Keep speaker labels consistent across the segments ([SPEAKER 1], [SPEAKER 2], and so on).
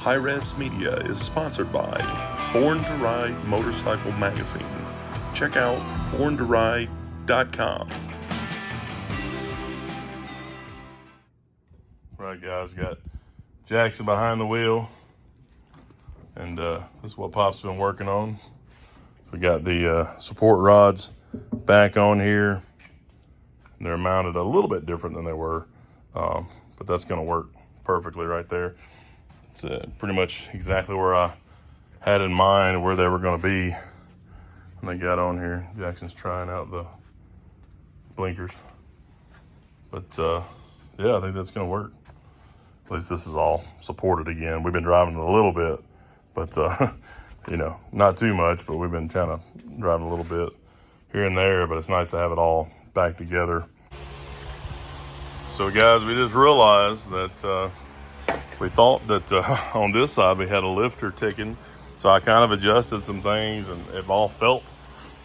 [SPEAKER 1] HiRevz Media is sponsored by Born to Ride Motorcycle Magazine. Check out borntoride.com. Right, guys, got Jackson behind the wheel, and this is what Pop's been working on. We got the support rods back on here. They're mounted a little bit different than they were, but that's going to work perfectly right there. It's pretty much exactly where I had in mind where they were going to be when they got on here. Jackson's trying out the blinkers, but yeah, I think that's going to work. At least this is all supported again. We've been driving it a little bit, but you know, not too much, but we've been kind of driving a little bit here and there, but it's nice to have it all back together. So guys, we just realized that we thought that on this side we had a lifter ticking, so I kind of adjusted some things and it all felt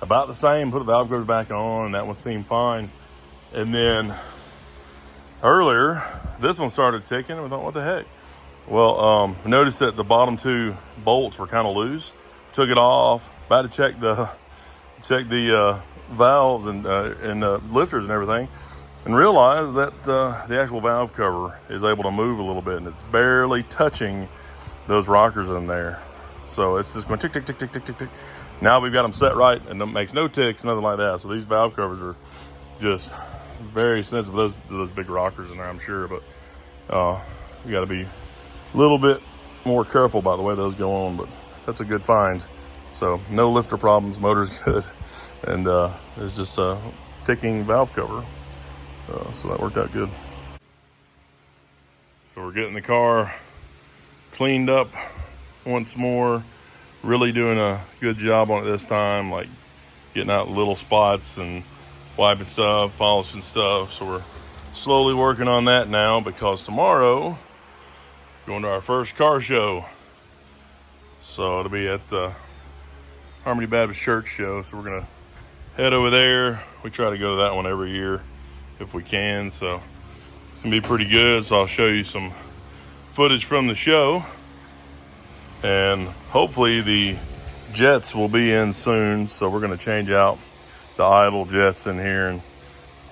[SPEAKER 1] about the same. Put the valve covers back on and that one seemed fine. And then earlier, this one started ticking and we thought, what the heck? Well, noticed that the bottom two bolts were kind of loose. Took it off, about to check the valves and lifters and everything, and realized that the actual valve cover is able to move a little bit, and it's barely touching those rockers in there. So it's just going tick, tick, tick, tick, tick, tick, tick. Now we've got them set right, and it makes no ticks, nothing like that. So these valve covers are just very sensitive to those big rockers in there, I'm sure. But you got to be a little bit more careful about the way those go on. But that's a good find. So no lifter problems, motor's good, and it's just a ticking valve cover. So that worked out good. So we're getting the car cleaned up once more. Really doing a good job on it this time, like getting out little spots and wiping stuff, polishing stuff. So we're slowly working on that now, because tomorrow going to our first car show. So it'll be at the Harmony Baptist Church show. So we're gonna head over there. We try to go to that one every year if we can. So it's gonna be pretty good. So I'll show you some footage from the show, and hopefully the jets will be in soon. So we're gonna change out the idle jets in here and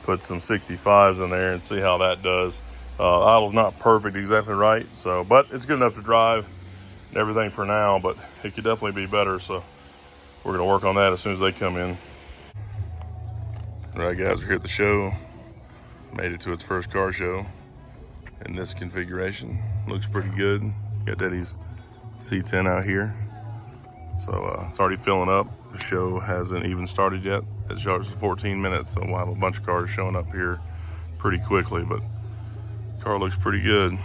[SPEAKER 1] put some 65s in there and see how that does. Idle's not perfect exactly right, so, but it's good enough to drive and everything for now, but it could definitely be better. So we're gonna work on that as soon as they come in. All right, guys, we're here at the show. Made it to its first car show in this configuration. Looks pretty good. Got Daddy's C10 out here. So it's already filling up. The show hasn't even started yet. It starts for 14 minutes, so we'll have a bunch of cars showing up here pretty quickly, but the car looks pretty good.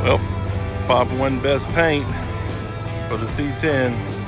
[SPEAKER 1] Well, Pop won best paint for the C10.